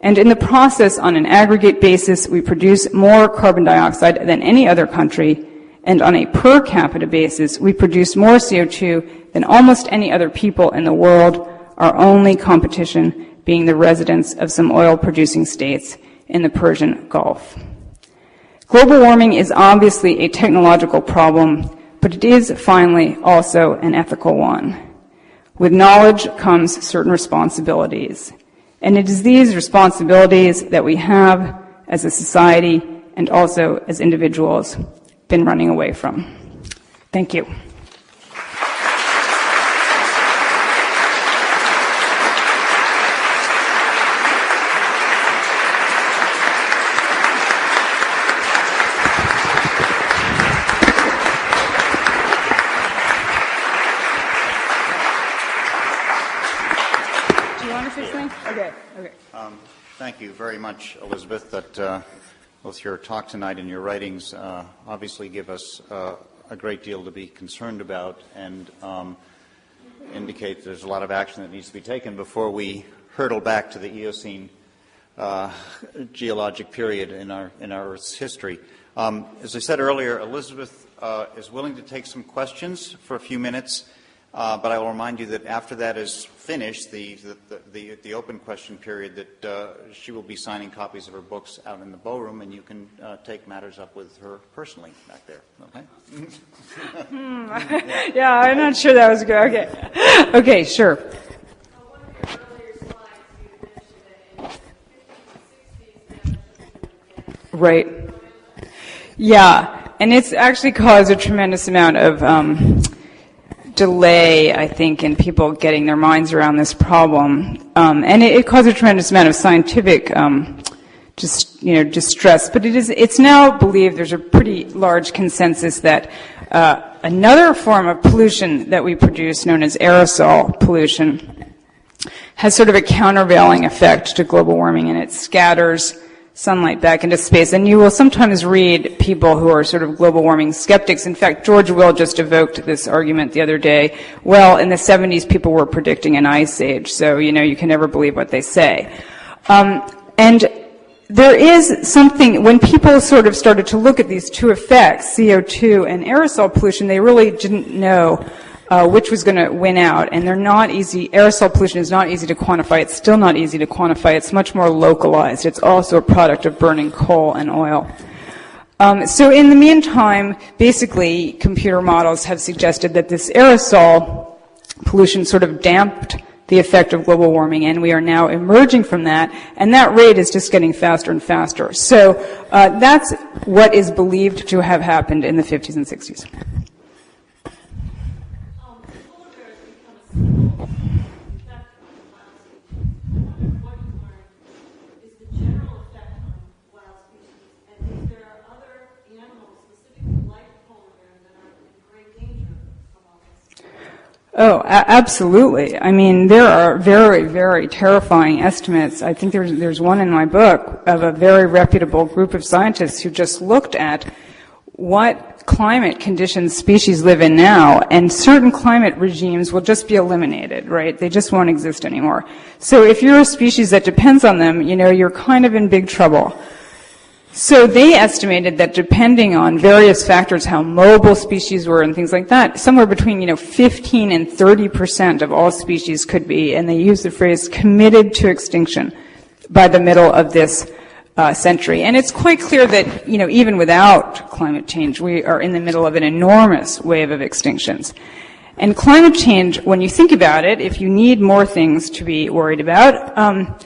[SPEAKER 2] And in the process, on an aggregate basis, we produce more carbon dioxide than any other country, and on a per capita basis, we produce more CO2 than almost any other people in the world, our only competition being the residents of some oil-producing states in the Persian Gulf. Global warming is obviously a technological problem, but it is finally also an ethical one. With knowledge comes certain responsibilities, and it is these responsibilities that we have as a society and also as individuals been running away from. Thank you.
[SPEAKER 1] Thank you very much, Elizabeth. That both your talk tonight and your writings obviously give us a great deal to be concerned about and indicate there's a lot of action that needs to be taken before we hurtle back to the Eocene geologic period in our Earth's history. As I said earlier, Elizabeth is willing to take some questions for a few minutes. But I will remind you that after that is finished, the open question period, that she will be signing copies of her books out in the ballroom, and you can take matters up with her personally back there. Okay?
[SPEAKER 2] Yeah, I'm not sure that was good. Okay. Okay, sure.
[SPEAKER 3] One of your earlier slides, you mentioned that in the 50s and 60s,
[SPEAKER 2] Right. Yeah, and it's actually caused a tremendous amount of delay, I think, in people getting their minds around this problem, and it caused a tremendous amount of scientific distress. But it's now believed, there's a pretty large consensus that another form of pollution that we produce, known as aerosol pollution, has sort of a countervailing effect to global warming, and it scatters sunlight back into space. And you will sometimes read people who are sort of global warming skeptics. In fact, George Will just evoked this argument the other day. Well, in the 70s, people were predicting an ice age, so, you can never believe what they say. And there is something, when people sort of started to look at these two effects, CO2 and aerosol pollution, they really didn't know which was going to win out. And they're not easy. Aerosol pollution is not easy to quantify. It's still not easy to quantify. It's much more localized. It's also a product of burning coal and oil. So in the meantime, basically, computer models have suggested that this aerosol pollution sort of damped the effect of global warming, and we are now emerging from that, and that rate is just getting faster and faster. So that's what is believed to have happened in the 50s and 60s. Oh, absolutely. I mean, there are very, very terrifying estimates. I think there's one in my book of a very reputable group of scientists who just looked at what climate conditions species live in now, and certain climate regimes will just be eliminated, right? They just won't exist anymore. So if you're a species that depends on them, you're kind of in big trouble. So they estimated that depending on various factors, how mobile species were and things like that, somewhere between 15 and 30% of all species could be, and they use the phrase committed to extinction by the middle of this century. And it's quite clear that even without climate change, we are in the middle of an enormous wave of extinctions. And climate change, when you think about it, if you need more things to be worried about,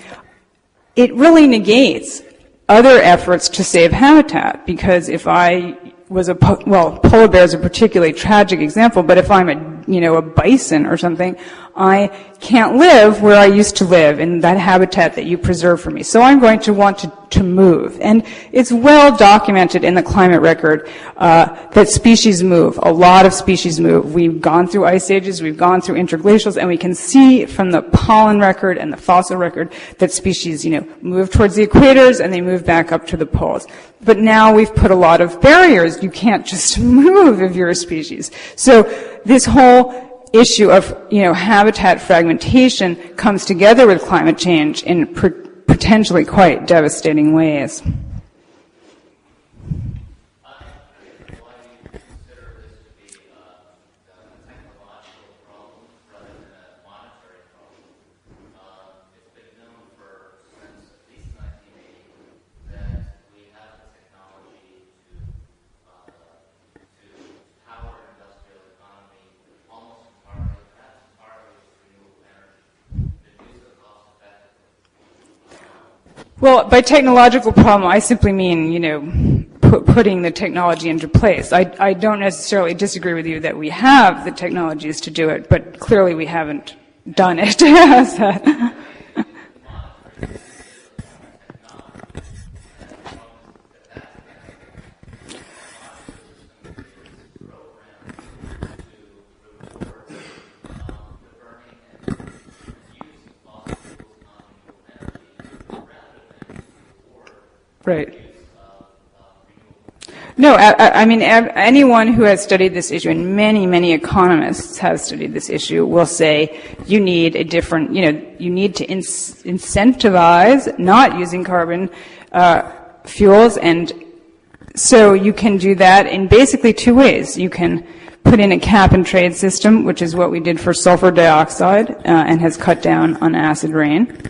[SPEAKER 2] it really negates other efforts to save habitat, because if I was polar bear is a particularly tragic example, but if I'm a bison or something, I can't live where I used to live in that habitat that you preserve for me. So I'm going to want to move. And it's well documented in the climate record that species move. A lot of species move. We've gone through ice ages, we've gone through interglacials, and we can see from the pollen record and the fossil record that species, move towards the equators and they move back up to the poles. But now we've put a lot of barriers. You can't just move if you're a species. So this whole issue of habitat fragmentation comes together with climate change in potentially quite devastating ways. Well, by technological problem, I simply mean, putting the technology into place. I don't necessarily disagree with you that we have the technologies to do it, but clearly we haven't done it. Right. No, I mean, anyone who has studied this issue, and many, many economists have studied this issue, will say you need a different, you need to incentivize not using carbon fuels, and so you can do that in basically two ways. You can put in a cap and trade system, which is what we did for sulfur dioxide and has cut down on acid rain,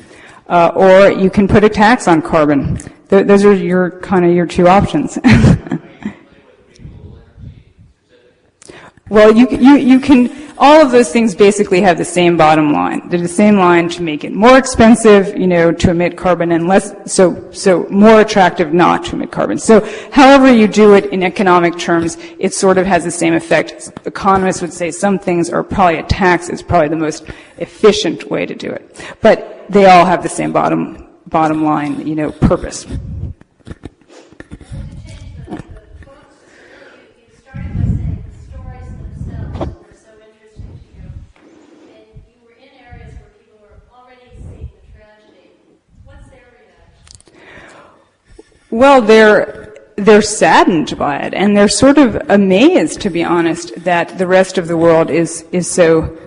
[SPEAKER 2] or you can put a tax on carbon. Those are your two options. Well, you can, all of those things basically have the same bottom line. They're the same line to make it more expensive, to emit carbon, and less, so more attractive not to emit carbon. So however you do it in economic terms, it sort of has the same effect. Economists would say some things are probably a tax is probably the most efficient way to do it. But they all have the same bottom line, purpose. Well, they're saddened by it, and they're sort of amazed, to be honest, that the rest of the world is so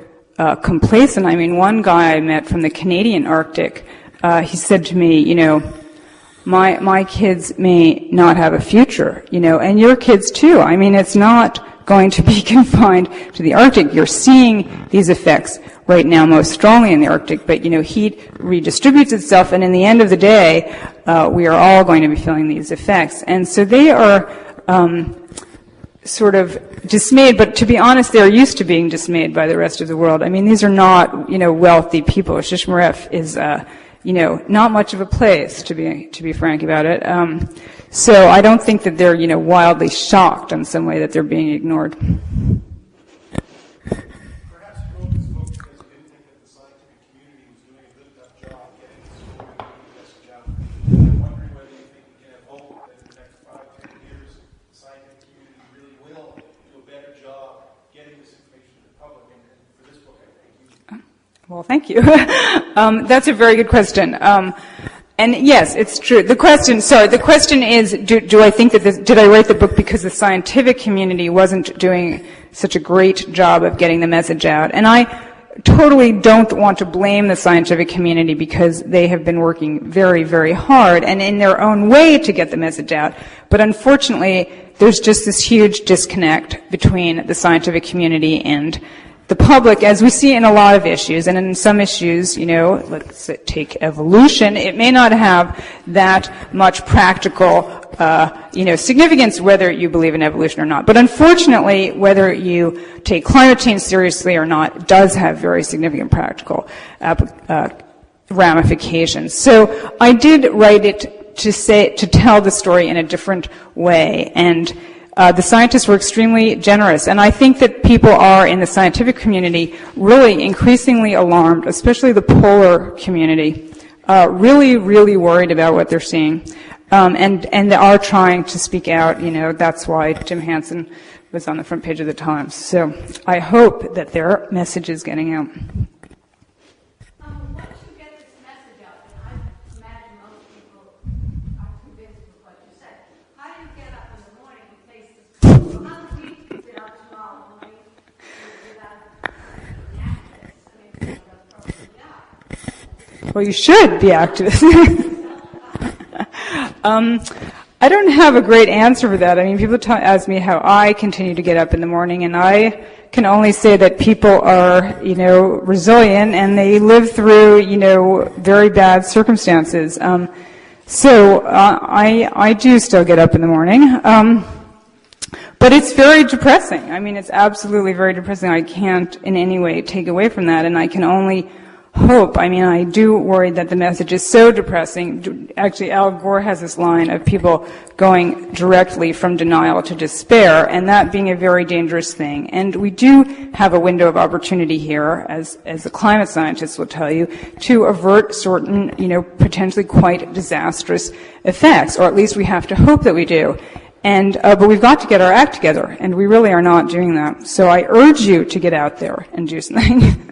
[SPEAKER 2] complacent. I mean, one guy I met from the Canadian Arctic, he said to me, my kids may not have a future, and your kids too. I mean, it's not going to be confined to the Arctic. You're seeing these effects right now most strongly in the Arctic, but heat redistributes itself, and in the end of the day, we are all going to be feeling these effects. And so they are sort of dismayed, but to be honest, they're used to being dismayed by the rest of the world. I mean, these are not, wealthy people. Shishmaref is, not much of a place, to be frank about it. So I don't think that they're, wildly shocked in some way that they're being ignored. Well, thank you. That's a very good question. And yes, it's true. The question is, do I think that did I write the book because the scientific community wasn't doing such a great job of getting the message out? And I totally don't want to blame the scientific community because they have been working very, very hard and in their own way to get the message out. But unfortunately, there's just this huge disconnect between the scientific community and the public, as we see in a lot of issues, and in some issues, let's take evolution, it may not have that much practical, significance whether you believe in evolution or not. But unfortunately, whether you take climate change seriously or not does have very significant practical ramifications. So I did write it to tell the story in a different way, and the scientists were extremely generous, and I think that people are in the scientific community really increasingly alarmed, especially the polar community, really, really worried about what they're seeing, and they are trying to speak out. That's why Jim Hansen was on the front page of the Times. So I hope that their message is getting out. Well, you should be activists. I don't have a great answer for that. I mean, people ask me how I continue to get up in the morning, and I can only say that people are, resilient, and they live through, very bad circumstances. So I do still get up in the morning. But it's very depressing. I mean, it's absolutely very depressing. I can't in any way take away from that, and I can only hope. I mean, I do worry that the message is so depressing. Actually, Al Gore has this line of people going directly from denial to despair, and that being a very dangerous thing. And we do have a window of opportunity here, as the climate scientists will tell you, to avert certain, potentially quite disastrous effects, or at least we have to hope that we do. And but we've got to get our act together, and we really are not doing that. So I urge you to get out there and do something.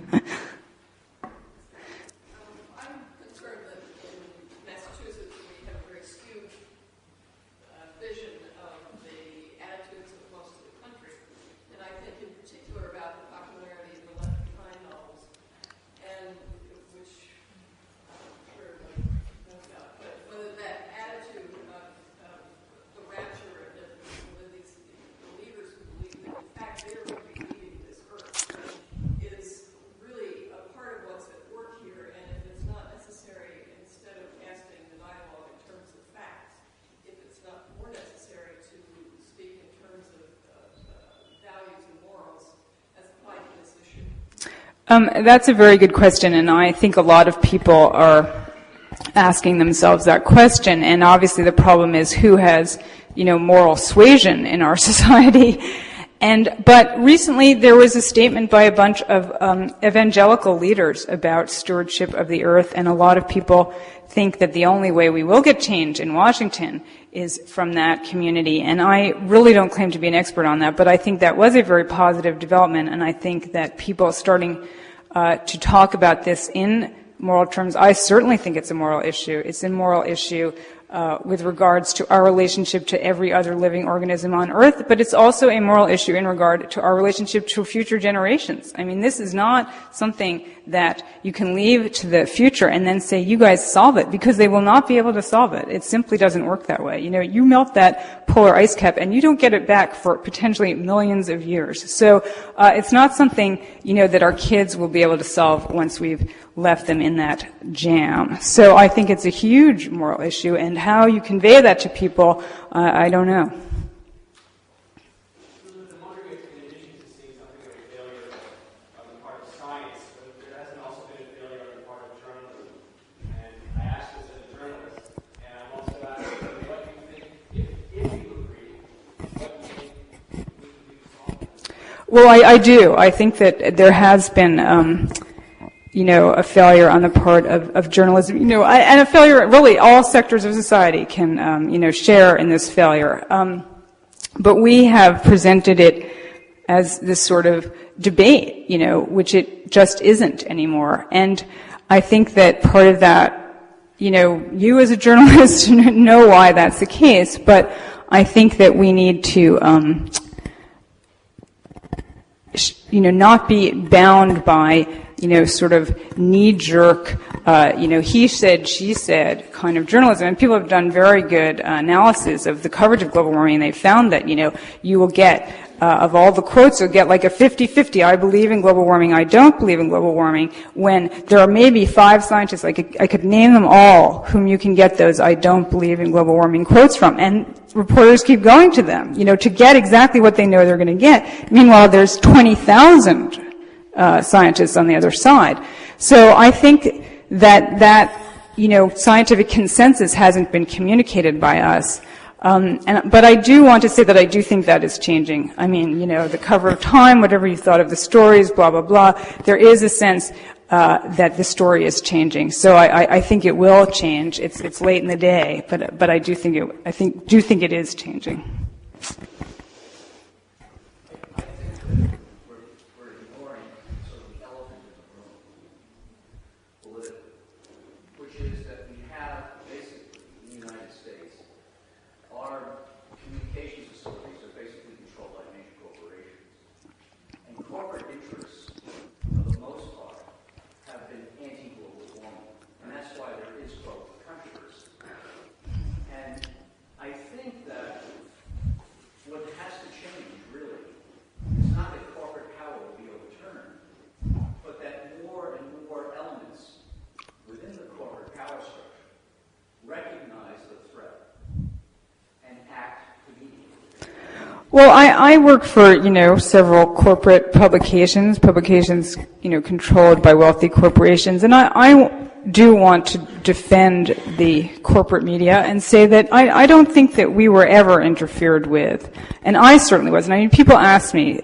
[SPEAKER 2] That's a very good question, and I think a lot of people are asking themselves that question. And obviously the problem is who has, moral suasion in our society. But recently there was a statement by a bunch of evangelical leaders about stewardship of the earth, and a lot of people think that the only way we will get change in Washington is from that community. And I really don't claim to be an expert on that, but I think that was a very positive development, and I think that people starting to talk about this in moral terms, I certainly think it's a moral issue. It's a moral issue with regards to our relationship to every other living organism on Earth, but it's also a moral issue in regard to our relationship to future generations. I mean, this is not something that you can leave to the future and then say, you guys solve it, because they will not be able to solve it. It simply doesn't work that way. You melt that polar ice cap and you don't get it back for potentially millions of years. So it's not something, that our kids will be able to solve once we've left them in that jam. So I think it's a huge moral issue, and how you convey that to people, I don't know.
[SPEAKER 4] I'm wondering if, in addition to seeing something like a failure on the part of science, there hasn't also been a failure on the part of journalism. And I ask this as a journalist, and I'm also asking what you think, if you agree, what you think we can do to solve this?
[SPEAKER 2] Well, I do. I think that there has been a failure on the part of journalism, and a failure, really, all sectors of society can, share in this failure. But we have presented it as this sort of debate, which it just isn't anymore. And I think that part of that, you as a journalist know why that's the case, but I think that we need to, not be bound by sort of knee-jerk, he said, she said kind of journalism. And people have done very good analysis of the coverage of global warming, and they found that, you will get, of all the quotes, you'll get like a 50-50, I believe in global warming, I don't believe in global warming, when there are maybe 5 scientists, I could name them all, whom you can get those I don't believe in global warming quotes from. And reporters keep going to them, to get exactly what they know they're going to get. Meanwhile, there's 20,000 scientists on the other side. So I think that scientific consensus hasn't been communicated by us. But I do want to say that I do think that is changing. I mean, the cover of Time, whatever you thought of the stories, blah, blah, blah, there is a sense that the story is changing. So I think it will change. It's late in the day, but I do think it is changing. Well, I work for, several corporate publications, controlled by wealthy corporations, and I do want to defend the corporate media and say that I don't think that we were ever interfered with. And I certainly wasn't. I mean, people ask me,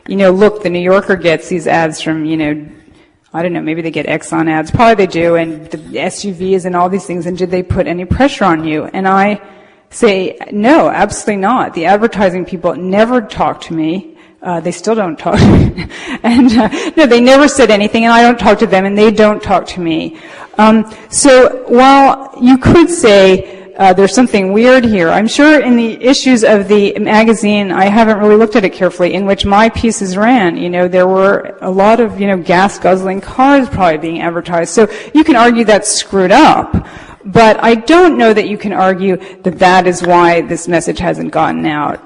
[SPEAKER 2] look, the New Yorker gets these ads from, I don't know, maybe they get Exxon ads. Probably they do, and the SUVs and all these things, and did they put any pressure on you? And I say, no, absolutely not. The advertising people never talk to me. They still don't talk to me. And no, they never said anything, and I don't talk to them, and they don't talk to me. So while you could say there's something weird here, I'm sure in the issues of the magazine, I haven't really looked at it carefully, in which my pieces ran, there were a lot of, gas-guzzling cars probably being advertised. So you can argue that's screwed up. But I don't know that you can argue that that is why this message hasn't gotten out.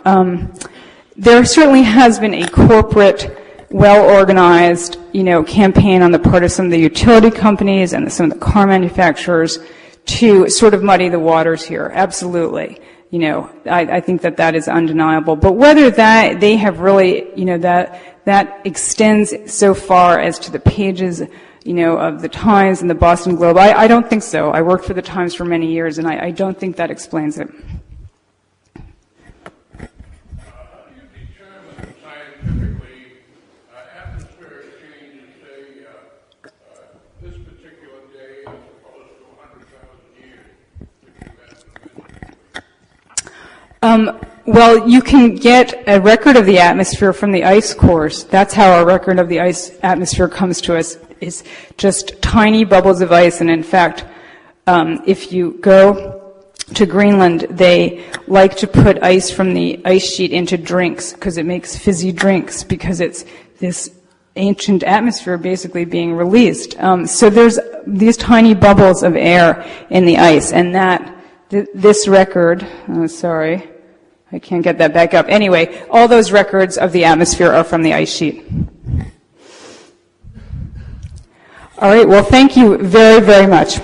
[SPEAKER 2] There certainly has been a corporate, well-organized, campaign on the part of some of the utility companies and some of the car manufacturers to sort of muddy the waters here. Absolutely. I think that is undeniable. But whether that they have really, that extends so far as to the pages of the Times and the Boston Globe, I don't think so. I worked for the Times for many years, and I don't think that explains it.
[SPEAKER 5] How do you determine scientifically atmospheric change in, say, this particular day as opposed to 100,000 years?
[SPEAKER 2] Well, you can get a record of the atmosphere from the ice cores. That's how our record of the ice atmosphere comes to us, is just tiny bubbles of ice. And in fact, if you go to Greenland, they like to put ice from the ice sheet into drinks because it makes fizzy drinks, because it's this ancient atmosphere basically being released. So there's these tiny bubbles of air in the ice, and this record, sorry, I can't get that back up. Anyway, all those records of the atmosphere are from the ice sheet. All right, well, thank you very, very much.